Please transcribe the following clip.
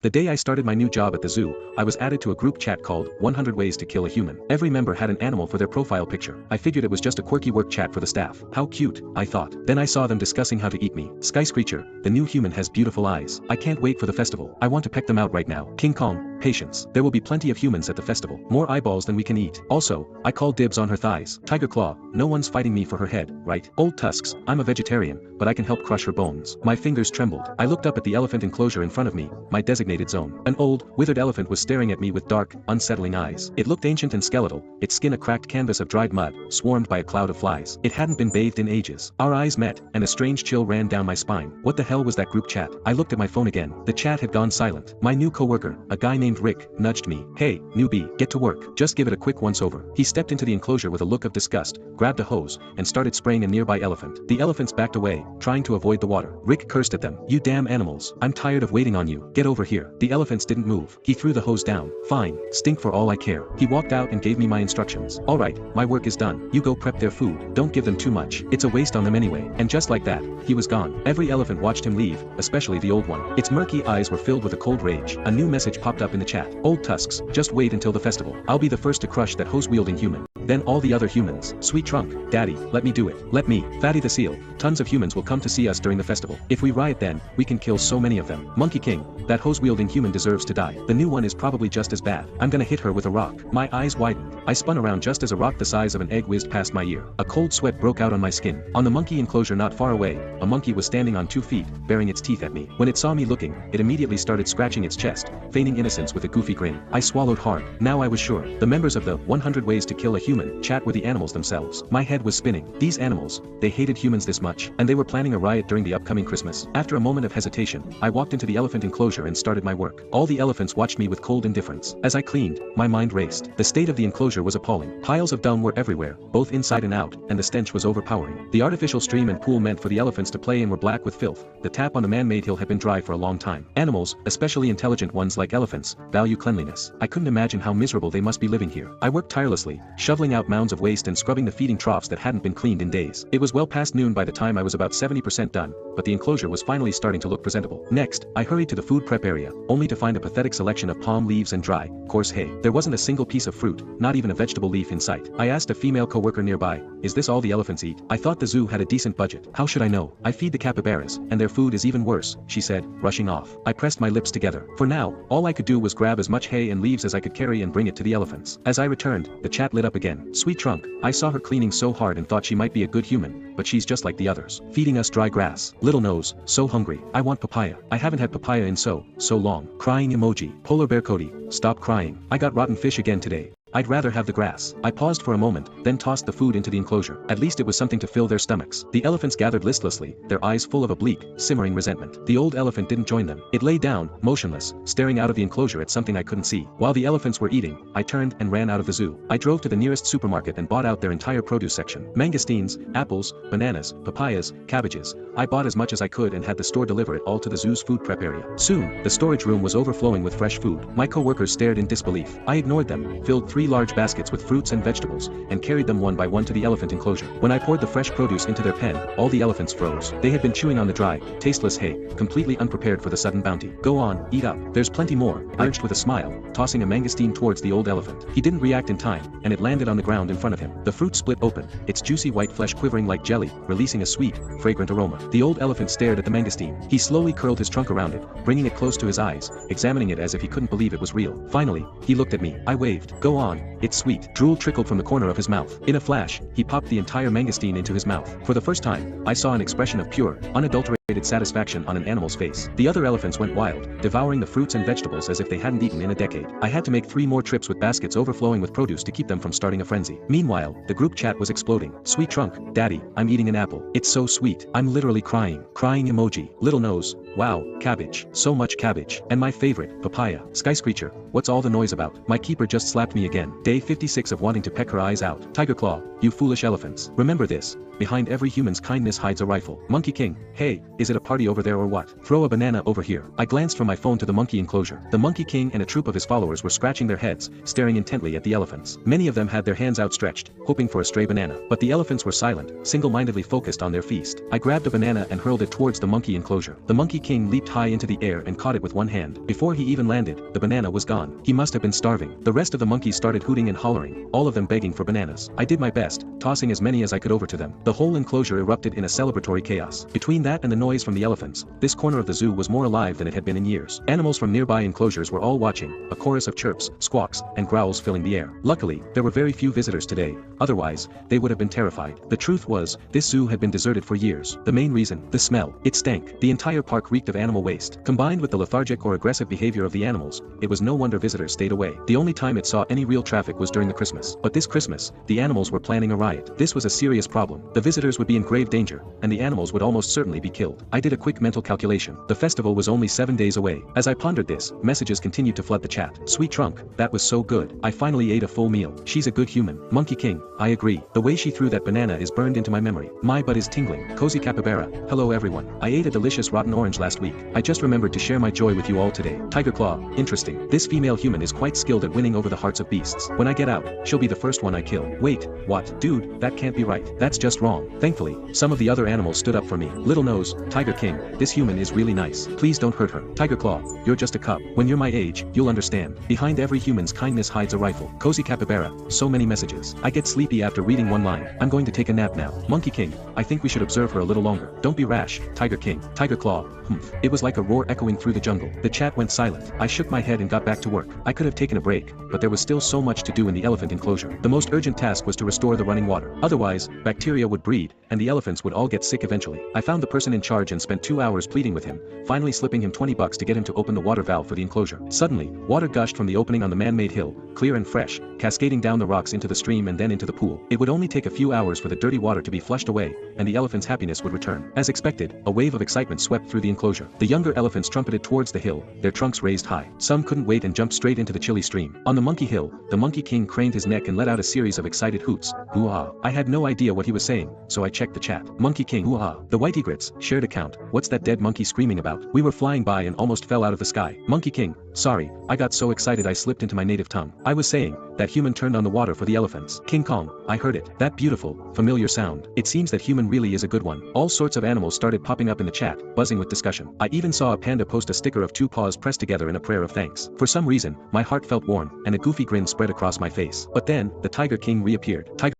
The day I started my new job at the zoo, I was added to a group chat called 100 Ways to Kill a Human. Every member had an animal for their profile picture. I figured it was just a quirky work chat for the staff. How cute, I thought. Then I saw them discussing how to eat me. Sky Screecher, the new human has beautiful eyes. I can't wait for the festival. I want to peck them out right now. King Kong, patience. There will be plenty of humans at the festival. More eyeballs than we can eat. Also, I call dibs on her thighs. Tiger Claw, no one's fighting me for her head, right? Old Tusks, I'm a vegetarian, but I can help crush her bones. My fingers trembled. I looked up at the elephant enclosure in front of me, my designated zone. An old, withered elephant was staring at me with dark, unsettling eyes. It looked ancient and skeletal, its skin a cracked canvas of dried mud, swarmed by a cloud of flies. It hadn't been bathed in ages. Our eyes met, and a strange chill ran down my spine. What the hell was that group chat? I looked at my phone again. The chat had gone silent. My new coworker, a guy named Rick, nudged me. Hey, newbie, get to work. Just give it a quick once-over. He stepped into the enclosure with a look of disgust, grabbed a hose, and started spraying a nearby elephant. The elephants backed away, trying to avoid the water. Rick cursed at them. You damn animals. I'm tired of waiting on you. Get over here. The elephants didn't move. He threw the hose down. Fine, stink for all I care. He walked out and gave me my instructions. Alright, my work is done. You go prep their food. Don't give them too much. It's a waste on them anyway. And just like that, he was gone. Every elephant watched him leave, especially the old one. Its murky eyes were filled with a cold rage. A new message popped up in the chat. Old Tusks, just wait until the festival. I'll be the first to crush that hose-wielding human. Then all the other humans. Sweet Trunk, Daddy, let me do it. Let me, Fatty the Seal. Tons of humans will come to see us during the festival. If we riot then, we can kill so many of them. Monkey King, that hose-wielding human deserves to die. The new one is probably just as bad. I'm gonna hit her with a rock. My eyes widened. I spun around just as a rock the size of an egg whizzed past my ear. A cold sweat broke out on my skin. On the monkey enclosure not far away, a monkey was standing on 2 feet, baring its teeth at me. When it saw me looking, it immediately started scratching its chest, feigning innocence with a goofy grin. I swallowed hard. Now I was sure. The members of the 100 Ways to Kill a Human chat were the animals themselves. My head was spinning. These animals, they hated humans this much, and they were planning a riot during the upcoming Christmas. After a moment of hesitation, I walked into the elephant enclosure and started my work. All the elephants watched me with cold indifference. As I cleaned, my mind raced. The state of the enclosure was appalling. Piles of dung were everywhere, both inside and out, and the stench was overpowering. The artificial stream and pool meant for the elephants to play in were black with filth. The tap on the man-made hill had been dry for a long time. Animals, especially intelligent ones like elephants, value cleanliness. I couldn't imagine how miserable they must be living here. I worked tirelessly, shoveling out mounds of waste and scrubbing the feeding troughs that hadn't been cleaned in days. It was well past noon by the time I was about 70% done, but the enclosure was finally starting to look presentable. Next, I hurried to the food prep area, only to find a pathetic selection of palm leaves and dry, coarse hay. There wasn't a single piece of fruit, not even a vegetable leaf in sight. I asked a female coworker nearby, is this all the elephants eat? I thought the zoo had a decent budget. How should I know? I feed the capybaras, and their food is even worse, she said, rushing off. I pressed my lips together. For now, all I could do was grab as much hay and leaves as I could carry and bring it to the elephants. As I returned, the chat lit up again. Sweet Trunk, I saw her cleaning so hard and thought she might be a good human, but she's just like the others, feeding us dry grass. Little nose, so hungry. I want papaya. I haven't had papaya in so long. Crying emoji. Polar bear Cody, stop crying. I got rotten fish again today. I'd rather have the grass. I paused for a moment, then tossed the food into the enclosure. At least it was something to fill their stomachs. The elephants gathered listlessly, their eyes full of a bleak, simmering resentment. The old elephant didn't join them. It lay down, motionless, staring out of the enclosure at something I couldn't see. While the elephants were eating, I turned and ran out of the zoo. I drove to the nearest supermarket and bought out their entire produce section. Mangosteens, apples, bananas, papayas, cabbages. I bought as much as I could and had the store deliver it all to the zoo's food prep area. Soon, the storage room was overflowing with fresh food. My co-workers stared in disbelief. I ignored them, filled 3 large baskets with fruits and vegetables, and carried them one by one to the elephant enclosure. When I poured the fresh produce into their pen, all the elephants froze. They had been chewing on the dry, tasteless hay, completely unprepared for the sudden bounty. Go on, eat up. There's plenty more, I urged with a smile, tossing a mangosteen towards the old elephant. He didn't react in time, and it landed on the ground in front of him. The fruit split open, its juicy white flesh quivering like jelly, releasing a sweet, fragrant aroma. The old elephant stared at the mangosteen. He slowly curled his trunk around it, bringing it close to his eyes, examining it as if he couldn't believe it was real. Finally, he looked at me. I waved. Go on, it's sweet. Drool trickled from the corner of his mouth. In a flash, he popped the entire mangosteen into his mouth. For the first time, I saw an expression of pure, unadulterated satisfaction on an animal's face. The other elephants went wild, devouring the fruits and vegetables as if they hadn't eaten in a decade. I had to make 3 more trips with baskets overflowing with produce to keep them from starting a frenzy. Meanwhile, the group chat was exploding. Sweet Trunk, Daddy, I'm eating an apple. It's so sweet. I'm literally crying. Crying emoji. Little nose. Wow, cabbage. So much cabbage. And my favorite, papaya. Sky Screecher, what's all the noise about? My keeper just slapped me again. Day 56 of wanting to peck her eyes out. Tiger Claw, you foolish elephants. Remember this. Behind every human's kindness hides a rifle. Monkey King, hey, is it a party over there or what? Throw a banana over here. I glanced from my phone to the monkey enclosure. The Monkey King and a troop of his followers were scratching their heads, staring intently at the elephants. Many of them had their hands outstretched, hoping for a stray banana. But the elephants were silent, single-mindedly focused on their feast. I grabbed a banana and hurled it towards the monkey enclosure. The Monkey King leaped high into the air and caught it with one hand. Before he even landed, the banana was gone. He must have been starving. The rest of the monkeys started hooting and hollering, all of them begging for bananas. I did my best, tossing as many as I could over to them. The whole enclosure erupted in a celebratory chaos. Between that and the noise from the elephants, this corner of the zoo was more alive than it had been in years. Animals from nearby enclosures were all watching, a chorus of chirps, squawks, and growls filling the air. Luckily, there were very few visitors today, otherwise, they would have been terrified. The truth was, this zoo had been deserted for years. The main reason, the smell. It stank. The entire park reeked of animal waste. Combined with the lethargic or aggressive behavior of the animals, it was no wonder visitors stayed away. The only time it saw any real traffic was during the Christmas. But this Christmas, the animals were planning a riot. This was a serious problem. The visitors would be in grave danger, and the animals would almost certainly be killed. I did a quick mental calculation. The festival was only 7 days away. As I pondered this, messages continued to flood the chat. Sweet Trunk, that was so good. I finally ate a full meal. She's a good human. Monkey King, I agree. The way she threw that banana is burned into my memory. My butt is tingling. Cozy Capybara, hello everyone. I ate a delicious rotten orange last week. I just remembered to share my joy with you all today. Tiger Claw, interesting. This female human is quite skilled at winning over the hearts of beasts. When I get out, she'll be the first one I kill. Wait, what? Dude, that can't be right. That's just wrong. Thankfully, some of the other animals stood up for me. Little Nose, Tiger King, this human is really nice. Please don't hurt her. Tiger Claw, you're just a cub. When you're my age, you'll understand. Behind every human's kindness hides a rifle. Cozy Capybara, so many messages. I get sleepy after reading one line. I'm going to take a nap now. Monkey King, I think we should observe her a little longer. Don't be rash. Tiger King, Tiger Claw, humph. It was like a roar echoing through the jungle. The chat went silent. I shook my head and got back to work. I could have taken a break, but there was still so much to do in the elephant enclosure. The most urgent task was to restore the running water. Otherwise, bacteria would breed, and the elephants would all get sick eventually. I found the person in charge and spent 2 hours pleading with him, finally slipping him $20 to get him to open the water valve for the enclosure. Suddenly, water gushed from the opening on the man-made hill, clear and fresh, cascading down the rocks into the stream and then into the pool. It would only take a few hours for the dirty water to be flushed away, and the elephant's happiness would return. As expected, a wave of excitement swept through the enclosure. The younger elephants trumpeted towards the hill, their trunks raised high. Some couldn't wait and jumped straight into the chilly stream. On the monkey hill, the Monkey King craned his neck and let out a series of excited hoots. Hoo-ah. I had no idea what he was saying, so I checked the chat. Monkey King, hoo-ah. The white egrets, shared account. What's that dead monkey screaming about? We were flying by and almost fell out of the sky. Monkey King, sorry, I got so excited I slipped into my native tongue. I was saying, that human turned on the water for the elephants. King Kong, I heard it. That beautiful, familiar sound. It seems that human really is a good one. All sorts of animals started popping up in the chat, buzzing with discussion. I even saw a panda post a sticker of 2 paws pressed together in a prayer of thanks. For some reason, my heart felt warm, and a goofy grin spread across my face. But then, the Tiger King reappeared. Tiger